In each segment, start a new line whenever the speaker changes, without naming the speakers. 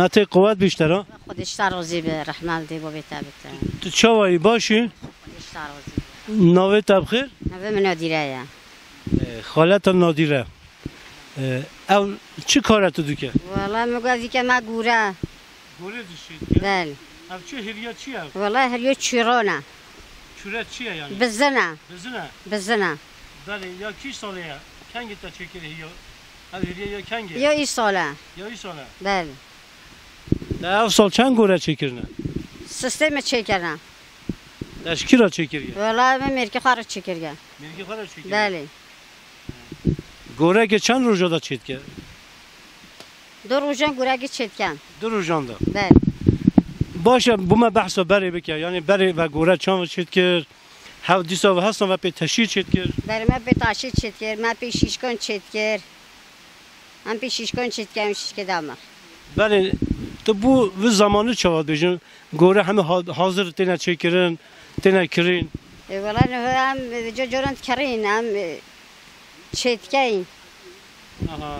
مته قوت بیشتر ها؟
خودش راضی به رحمت دی با بیت
تو چاوایی باشی؟
خودش راضی
نوه تبخیر؟
نوه من نادیره یا
خالت نادیره او چی کارت تو که؟
والله مگوزی که ما گوره
گوره دشید؟
بله
او چه هریا چی او؟
والله هریو چیرانه
چورت چیه یعنی؟
بزنه
بزنه؟
بزنه
بله یا کی ساله یا؟ کنگی تا چکره یا؟ او هریا یا کنگی؟
یا ای ساله
یا ای ساله؟
بله
او سال چند گوره چکرنه؟
سیستم چکرنه
دشکی را چکریه؟
والله من مرکی خارج چکرگه
مرگی خواهر چکریه؟
بله
گوره که چند روزا دا چید که؟
دو روزان گورگی چکن
2 روزان دا
بله
باشه بوم بحثا بری بکر یعنی بری و گوره چند چید کرد هاو دیسا و هستن و پی تشیر چید کرد
بله من به تاشی چکر من پی شیشکن چکر من پی شیشکن چکم شیشک دامر
بله تو بو و زمانه چواد بیشن گوره همه حاضر تینه چکرن تینه کرین
والله نه هم جورند کرین هم چکین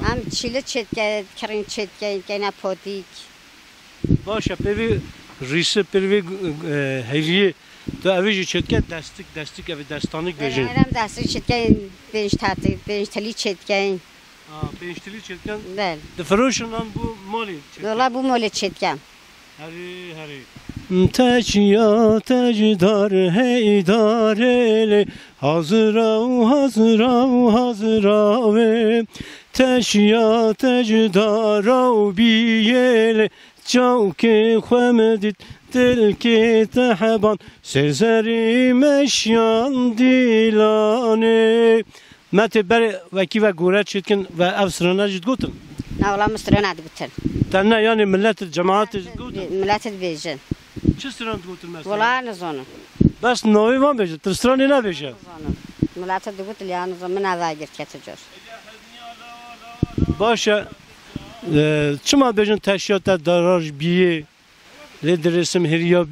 هم چیله چکین کرین چکین که نه پودیک
باشه پیوی ریسه پیوی هریه تو اویجی چید که دستیک اوی دستانیک بیشن
هم دستی چکین بینش تلی چکین
بینشتلی چید کن
بله
دفروشن هم بو مالی چید
والله بو مال چکم
هری هری تجیا تجدار هیداره hazıra ve teşya tecdara biyele çavke xemedit dilke tehban sezeri meşyan dilane mete ber veki ve guret çetkin ve evsrana jid gutun
نه والله مسترنا دبتن
tenne yani millet cemaat jid gutun
ملات بيجن
çi sıran gutun mesela
والله نزونه
bas novi van beje tırstrani ne beje
ملات دبت اللي انا زمان هذا كتجر
Başa çima bejin teşyata daraj biye ledresim heriya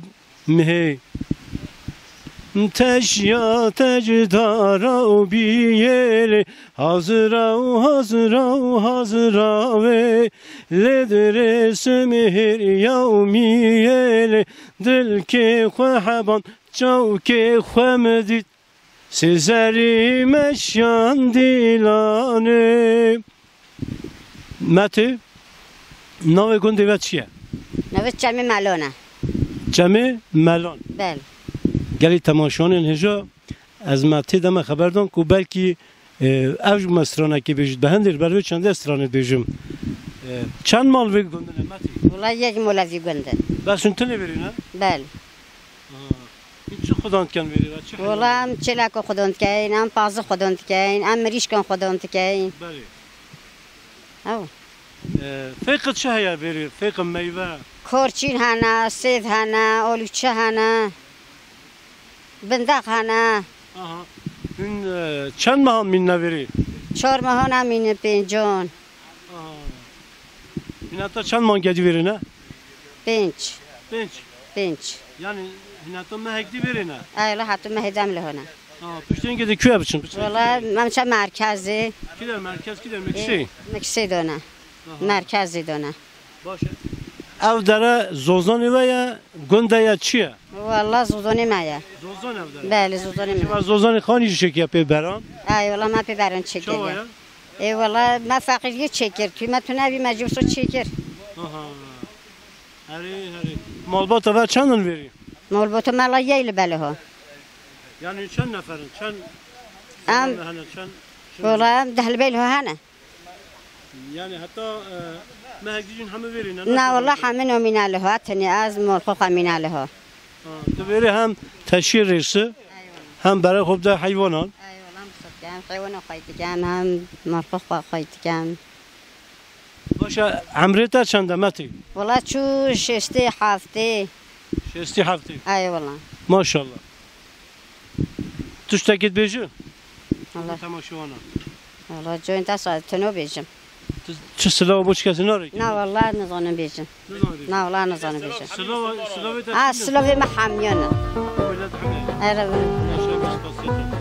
mihe teşya tecdara biye hazıra ve ledresim heriya miye dilke xhaban çavke xamedit Sezeri meşyan dilane Mati nave gundi ve çiye?
نوت جمع ملونه
Cemi melon.
بله
Geli temaşanın heja az mati deme xeberdon ku belki evj mesrana ki bejid behendir berve çende strane bejim. Çand mal ve gundine mati?
والله یک مولوی گنده
Basun tane verin ha?
بله
Hiç xudan kan verir ha?
والله هم چلاک خودند کین هم پاز خودند کین هم مریش کن خودند کین
Beli.
او
Fekit şehya verir, fekit meyve.
کورچین هنه سید هنه آلوچه هنه بندق هنه
Aha. Gün çand mahal minne verir?
4 ماه همین پنجان
Hinata çand mahal gedi verin ha?
5
5.
5
Yani hinata mehekdi verin ha?
ایلا حتی مهدم لهونه
Püşten gedi köye biçin.
والله من چه مرکزی
Kider merkez kider meksi.
مکسی دونه مرکزی دونه
Başa. Ev dere zozan veya günde ya çiye?
والله زودونی مایه
Zozan evde.
بله زودونی
Var
مایه
zozanı خانی şek yapıyor beran.
ای والله من پی برن چکر
Çavaya.
ای والله من فقیری چکر توی من تو نبی مجبور سو چکر
Aha. Heri. Malbata ver çandın veriyor?
مول بوتو مالا ییل بله ها
Yani çand neferin? Çand.
ام
Çand.
والله دهل بیل ها هنه
Yani hatta mehekdicin hamı verin.
نه والله همه نومینه له ها تنی از مول خو خمینه له ها
Tu veri hem teşhir reisi hem برای خوب ده حیوانات.
ای والله مصدقم حیوان خایت کم هم مرغ خایت کم
Başa emrete çanda meti.
والله چو شسته هفته
Şesti hafti.
ای والله
Maşallah. Tuştakit beji.
والله
Tamaşavana.
والله جو انت ساعت تنو بیجم
Çı sıla boş kesin arayın.
نه والله نزانم بیجم نه والله نزانم بیجم
Sıla
اه سلوی ما حمیانه
Millet hamle.
اره
Yaşa biz kasiyeti.